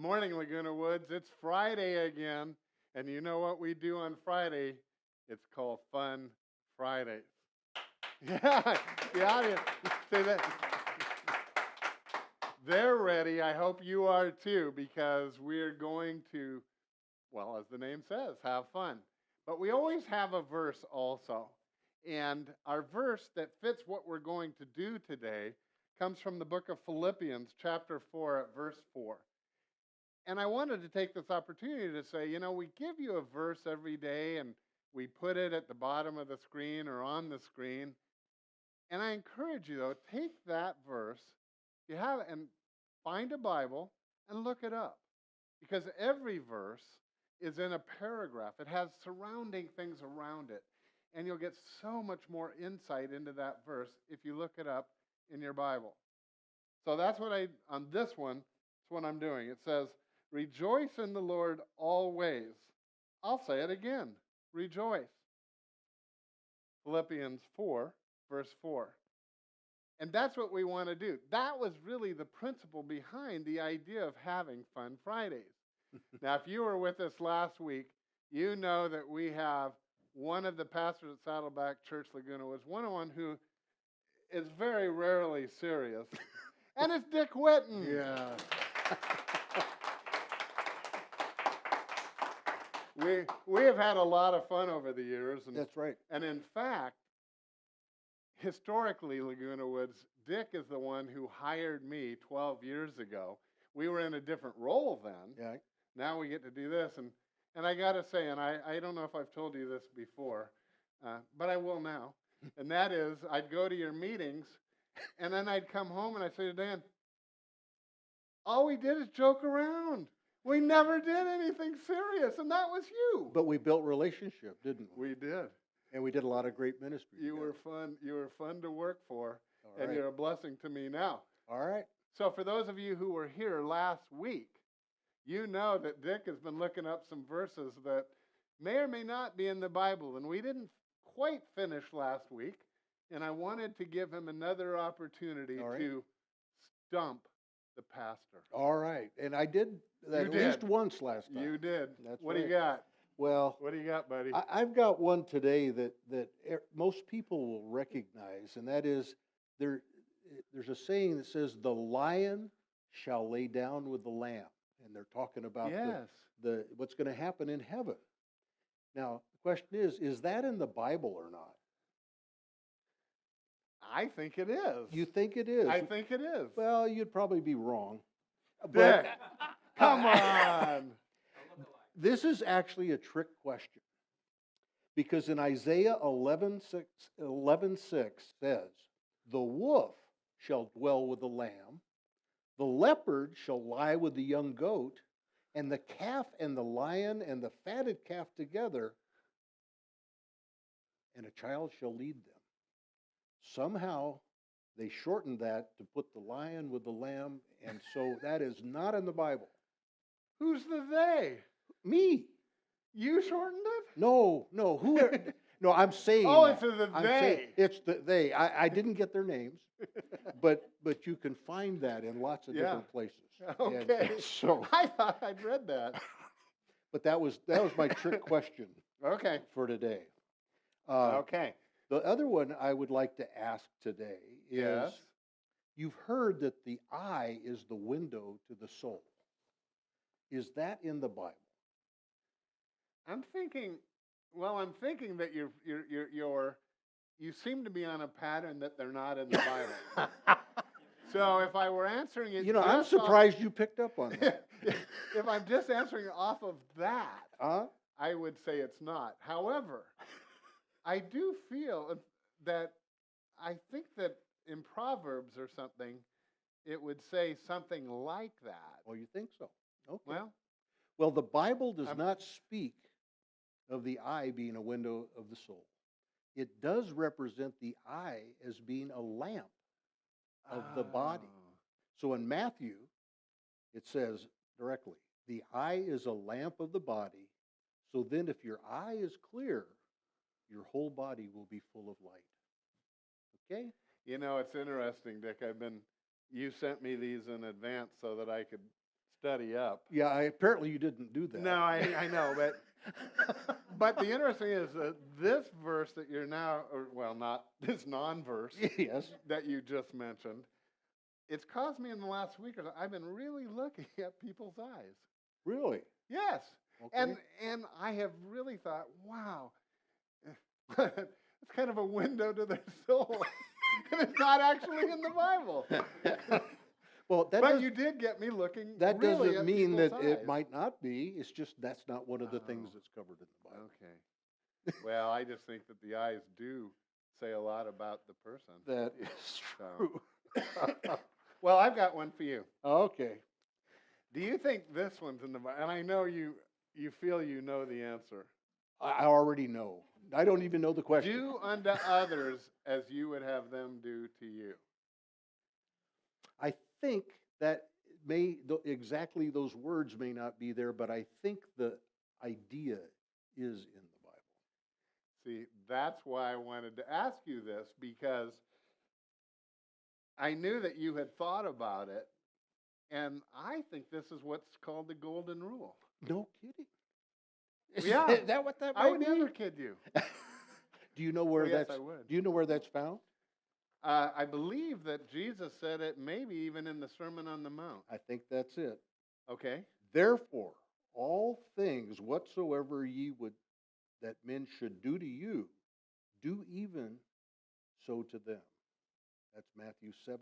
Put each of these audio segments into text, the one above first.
morning, Laguna Woods. It's Friday again. And you know what we do on Friday? It's called Fun Fridays. Yeah, the audience. Say that. They're ready. I hope you are too, because we're going to, well, as the name says, have fun. But we always have a verse also. And our verse that fits what we're going to do today comes from the book of Philippians, chapter 4, at verse 4. And I wanted to take this opportunity to say, we give you a verse every day and we put it at the bottom of the screen or on the screen. And I encourage you, though, take that verse, you have it, and find a Bible and look it up. Because every verse is in a paragraph. It has surrounding things around it. And you'll get so much more insight into that verse if you look it up in your Bible. So that's what on this one, that's what I'm doing. It says, rejoice in the Lord always. I'll say it again. Rejoice. Philippians 4, verse 4. And that's what we want to do. That was really the principle behind the idea of having Fun Fridays. Now, if you were with us last week, you know that we have one of the pastors at Saddleback Church Laguna was one who is very rarely serious. And it's Dick Whitton. Yeah. We have had a lot of fun over the years. And, That's right. And in fact, historically, Laguna Woods, Dick is the one who hired me 12 years ago. We were in a different role then. Yeah. Now we get to do this. And I got to say, and I don't know if I've told you this before, but I will now. And that is, I'd go to your meetings, and then I'd come home and I'd say to Dan, all we did is joke around. We never did anything serious, and that was you. But we built relationship, didn't we? We did. And we did a lot of great ministry. You were fun. You were fun to work for, All right. You're a blessing to me now. All right. So for those of you who were here last week, you know that Dick has been looking up some verses that may or may not be in the Bible, and we didn't quite finish last week, and I wanted to give him another opportunity to stump the pastor. All right. And I did that at least once last time. You did. That's what right. do you got? Well, what do you got, buddy? I've got one today that most people will recognize, and that is there's a saying that says, the lion shall lay down with the lamb. And they're talking about the what's going to happen in heaven. Now, the question is that in the Bible or not? I think it is. You think it is? I think it is. Well, you'd probably be wrong. Dick, come on. This is actually a trick question. Because in Isaiah 11:6 says, the wolf shall dwell with the lamb, the leopard shall lie with the young goat, and the calf and the lion and the fatted calf together, and a child shall lead them. Somehow they shortened that to put the lion with the lamb, and so that is not in the Bible. Who's the they? Me. You shortened it? No. No, I'm saying. Oh, it's the they. It's the they. I didn't get their names, but you can find that in lots of different places. Okay. And so I thought I'd read that. But that was my trick question. Okay. For today. Okay. The other one I would like to ask today is, you've heard that the eye is the window to the soul. Is that in the Bible? I'm thinking that you seem to be on a pattern that they're not in the Bible. So if I were answering it, I'm surprised you picked up on that. If I'm just answering off of that, I would say it's not. However, I do feel that I think that in Proverbs or something, it would say something like that. Oh, you think so? Okay. Well, the Bible does not speak of the eye being a window of the soul. It does represent the eye as being a lamp of the body. So in Matthew, it says directly, the eye is a lamp of the body. So then if your eye is clear, your whole body will be full of light. Okay? It's interesting, Dick. You sent me these in advance so that I could study up. Yeah, apparently you didn't do that. No, I know, but the interesting is that this verse that you're now, or well, not this non-verse Yes. that you just mentioned, it's caused me in the last week or so, I've been really looking at people's eyes. Really? Yes. Okay. And I have really thought, wow, it's kind of a window to their soul. And it's not actually in the Bible. Well, But you did get me looking that really doesn't at mean that people's it eyes. might not be. It's just that's not one of the things Oh. that's covered in the Bible. Okay. Well, I just think that the eyes do say a lot about the person. That is So. true. Well, I've got one for you. Okay. Do you think this one's in the Bible? And I know you feel you know the answer. I already know. I don't even know the question. Do unto others as you would have them do to you. I think that exactly those words may not be there, but I think the idea is in the Bible. See, that's why I wanted to ask you this, because I knew that you had thought about it, and I think this is what's called the golden rule. No kidding. Yeah. Is that what that I might would be? never kid you. Do you know where Well, yes, that's? I would. Do you know where that's found? I believe that Jesus said it maybe even in the Sermon on the Mount. I think that's it. Okay? Therefore, all things whatsoever ye would that men should do to you, do even so to them. That's Matthew 7:12.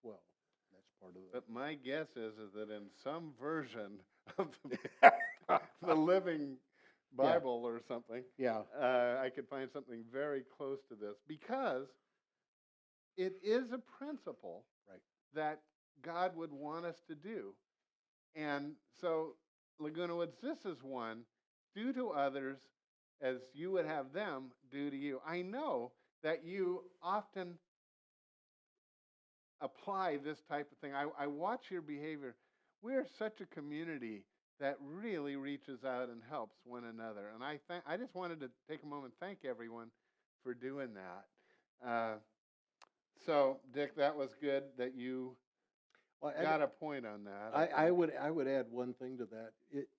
That's part of it. But my guess is that in some version of the Living Bible or something, Yeah. I could find something very close to this, because it is a principle Right. that God would want us to do. And so, Laguna Woods, this is one: do to others as you would have them do to you. I know that you often apply this type of thing. I watch your behavior. We're such a community that really reaches out and helps one another. And I just wanted to take a moment and thank everyone for doing that. So, Dick, that was good that you Well, got a point on that. I would add one thing to that.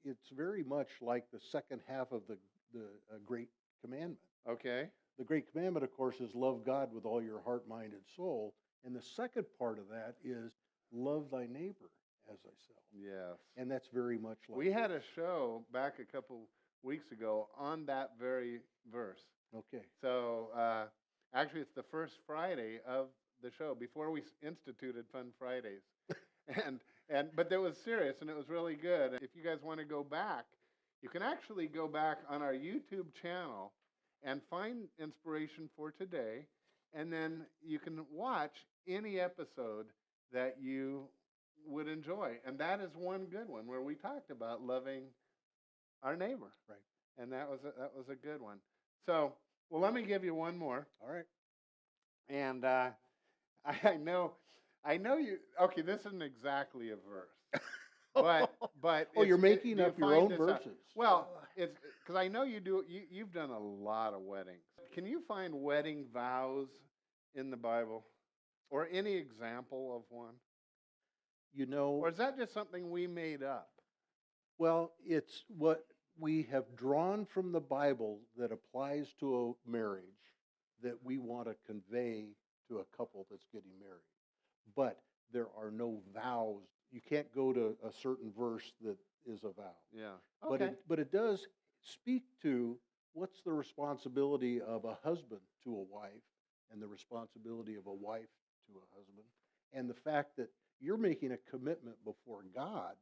It's very much like the second half of the Great Commandment. Okay. The Great Commandment, of course, is love God with all your heart, mind, and soul. And the second part of that is love thy neighbor as thyself. Yes. And that's very much like We had a show back a couple weeks ago on that very verse. Okay. So actually, it's the first Friday of the show before we instituted Fun Fridays, but it was serious and it was really good. If you guys want to go back, you can actually go back on our YouTube channel and find inspiration for today, and then you can watch any episode that you would enjoy. And that is one good one where we talked about loving our neighbor. Right. And that was a good one. So, well, let me give you one more. All right. And I know you. Okay, this isn't exactly a verse, but Oh, you're it's- making do you up your find own this out? verses. Well, it's because I know you do. You've done a lot of weddings. Can you find wedding vows in the Bible, or any example of one, You know, or is that just something we made up? well, it's what we have drawn from the Bible that applies to a marriage that we want to convey to a couple that's getting married. But there are no vows. You can't go to a certain verse that is a vow. Yeah. But Okay. but it does speak to what's the responsibility of a husband to a wife and the responsibility of a wife to a husband, and the fact that you're making a commitment before God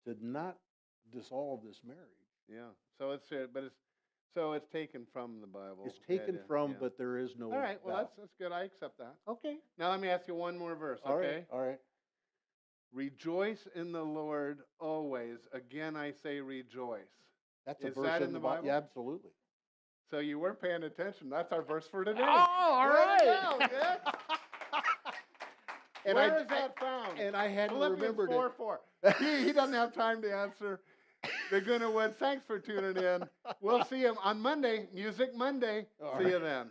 to not dissolve this marriage. Yeah. So it's taken from the Bible. It's taken Yeah, from, yeah. but there is no All right. Well, vow. that's good. I accept that. Okay. Now let me ask you one more verse. All Okay. right. All right. Rejoice in the Lord always. Again, I say rejoice. That's a Is verse that in in the Bible. Bible? Yeah, absolutely. So you were paying attention. That's our verse for today. all Way to right. go, Dick. And Where is that found? And I hadn't Philippians remembered 4:4. He doesn't have time to answer. Laguna Woods, thanks for tuning in. We'll see you on Monday, Music Monday. All See right. you then.